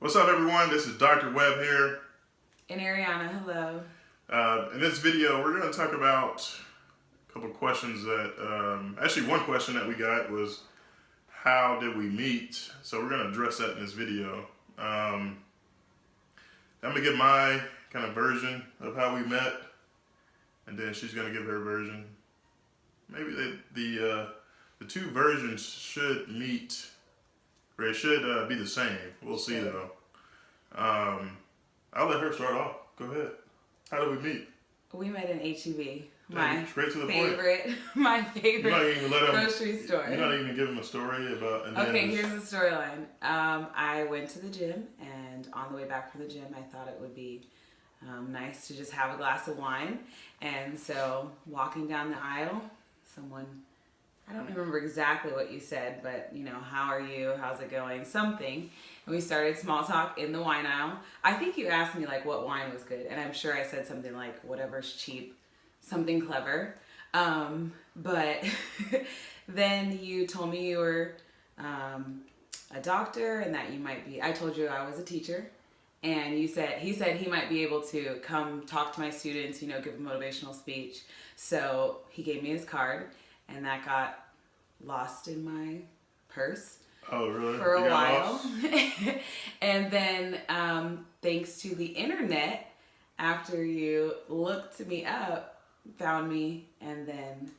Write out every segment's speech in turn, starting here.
What's up, everyone? This is Dr. Webb here. And Ariana, hello. In this video, we're going to talk about a couple questions that, actually one question that we got was, how did we meet? So we're going to address that in this video. I'm going to give my kind of version of how we met, and then she's going to give her version. Maybe the two versions should meet, or it should be the same. We'll see though. I'll let her start off. Go ahead. How did we meet? We met in HEB. Straight to the point. My favorite grocery store. You're not even giving a story about. Okay, here's the storyline. I went to the gym, and on the way back from the gym, I thought it would be nice to just have a glass of wine. And so, walking down the aisle, someone, I don't remember exactly what you said, but how are you? How's it going? Something. And we started small talk in the wine aisle. I think you asked me like what wine was good, and I'm sure I said something like whatever's cheap, something clever. But then you told me you were a doctor and that you might be. I told you I was a teacher, and he said he might be able to come talk to my students, give a motivational speech. So he gave me his card, and that got lost in my purse. Oh, really? For a while. And then thanks to the internet, after you looked me up, found me, and then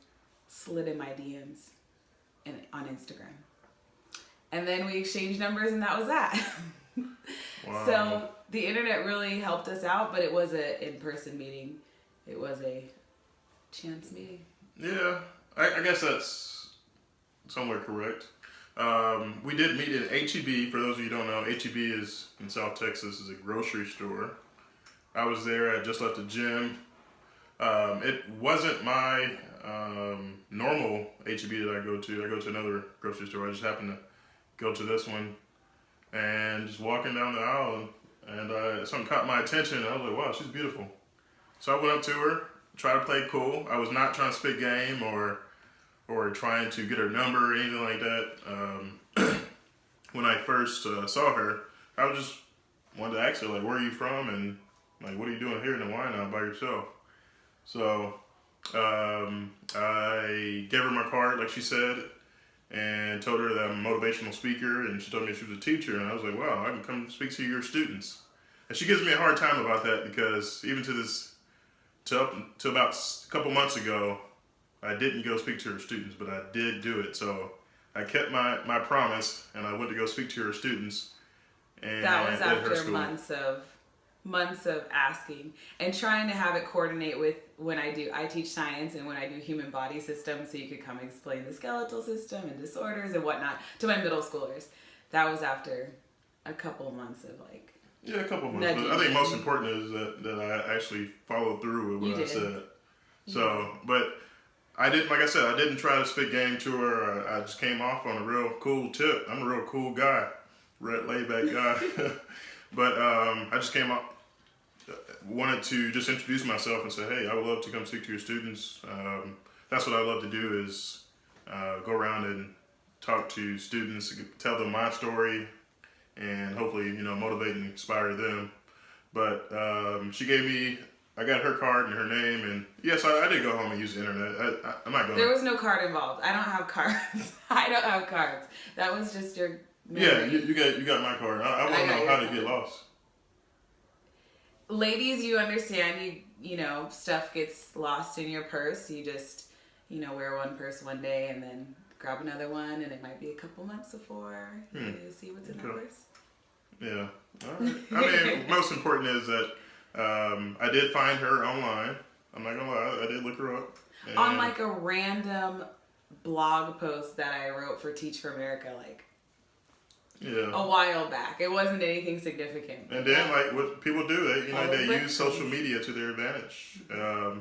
slid in my DMs on Instagram. And then we exchanged numbers, and that was that. Wow. So the internet really helped us out, but it was an in-person meeting. It was a chance meeting. Yeah, I guess that's somewhere correct. We did meet at HEB. For those of you who don't know, HEB is in South Texas, is a grocery store. I was there. I just left the gym. It wasn't my normal HEB that I go to. I go to another grocery store. I just happened to go to this one, and just walking down the aisle, and something caught my attention. And I was like, wow, she's beautiful. So I went up to her, tried to play cool. I was not trying to spit game or trying to get her number or anything like that. When I first saw her, I was just wanted to ask her, like, where are you from? And, like, what are you doing here in the wine aisle by yourself? So I gave her my card, like she said, and told her that I'm a motivational speaker, and she told me she was a teacher, and I was like, wow, I can come speak to your students. And she gives me a hard time about that because even to about a couple months ago, I didn't go speak to her students, but I did do it. So I kept my promise, and I went to go speak to her students. And that was after months of asking and trying to have it coordinate with when I teach science and when I do human body systems, so you could come explain the skeletal system and disorders and whatnot to my middle schoolers. That was after a couple of months of like. Yeah, a couple of months. But I think most important is that I actually followed through with what I said. So, but I didn't, like I said, I didn't try to spit game to her. I just came off on a real cool tip. I'm a real cool guy, laid back guy. But I just came up, wanted to just introduce myself and say, hey, I would love to come speak to your students. That's what I love to do is go around and talk to students, tell them my story, and hopefully, motivate and inspire them. But she gave me, I got her card and her name, and yes, I did go home and use the internet. I'm not going. There was no card involved. I don't have cards. I don't have cards. That was just your. Memory. Yeah, you got my card. I want to know how to get lost. Ladies, you understand. Stuff gets lost in your purse. You just, wear one purse one day and then grab another one, and it might be a couple months before you see what's in the purse. Yeah. All right. I mean, most important is that I did find her online. I'm not gonna lie, I did look her up. On like a random blog post that I wrote for Teach for America, a while back. It wasn't anything significant. And then, like what people do, they use social media to their advantage. I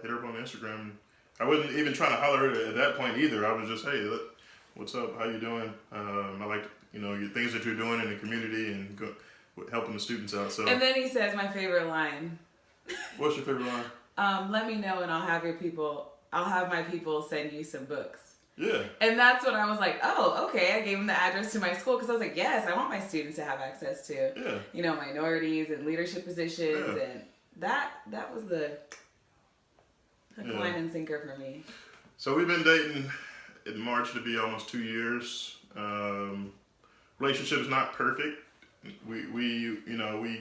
hit her up on Instagram. I wasn't even trying to holler at her at that point either. I was just, hey, look, what's up? How you doing? I like, your things that you're doing in the community and helping the students out. So. And then he says my favorite line. What's your favorite line? Let me know, and I'll have my people send you some books. Yeah. And that's when I was like, oh, okay. I gave him the address to my school because I was like, yes, I want my students to have access to, minorities and leadership positions. And that was the line and sinker for me. So we've been dating in March to be almost 2 years. Relationship is not perfect. We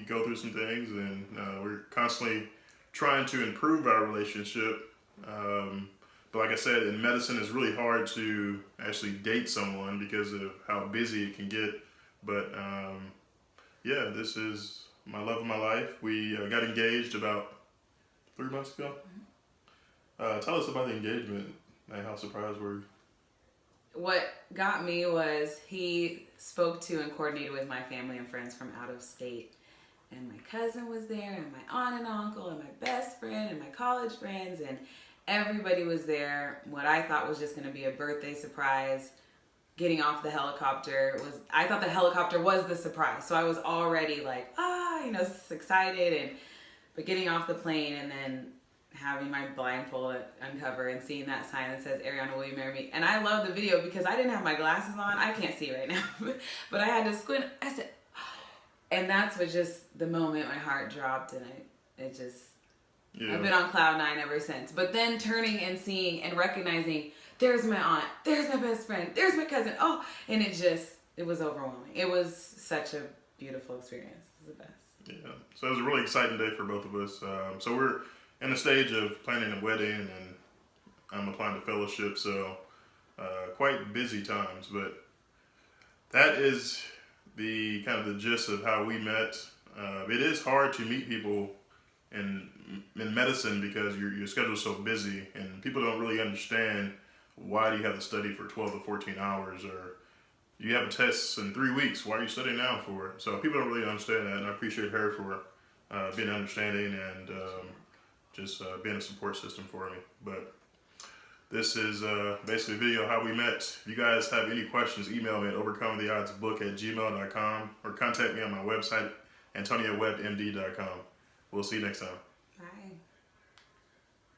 go through some things, and we're constantly trying to improve our relationship. But like I said, in medicine, it's really hard to actually date someone because of how busy it can get. But this is my love of my life. We got engaged about 3 months ago. Tell us about the engagement and how surprised were you? What got me was he spoke to and coordinated with my family and friends from out of state. And my cousin was there, and my aunt and uncle, and my best friend, and my college friends, and everybody was there. What I thought was just going to be a birthday surprise. Getting off the helicopter I thought the helicopter was the surprise. So I was already like, excited. But getting off the plane and then having my blindfold uncover and seeing that sign that says, Ariana, will you marry me? And I love the video because I didn't have my glasses on. I can't see right now. But I had to squint. I said, and that's what just the moment my heart dropped, and I've been on cloud 9 ever since. But then turning and seeing and recognizing, there's my aunt, there's my best friend, there's my cousin. Oh, and it was overwhelming. It was such a beautiful experience. It was the best. Yeah. So it was a really exciting day for both of us. So we're in the stage of planning a wedding, and I'm applying to fellowship. So quite busy times, but that is the kind of the gist of how we met. It is hard to meet people in medicine because your schedule is so busy, and people don't really understand why do you have to study for 12 to 14 hours, or you have a test in 3 weeks. Why are you studying now for? So people don't really understand that, and I appreciate her for being understanding and just being a support system for me. But this is basically a video of how we met. If you guys have any questions, email me at overcometheoddsbook@gmail.com or contact me on my website, AntoniaWebbMD.com. We'll see you next time.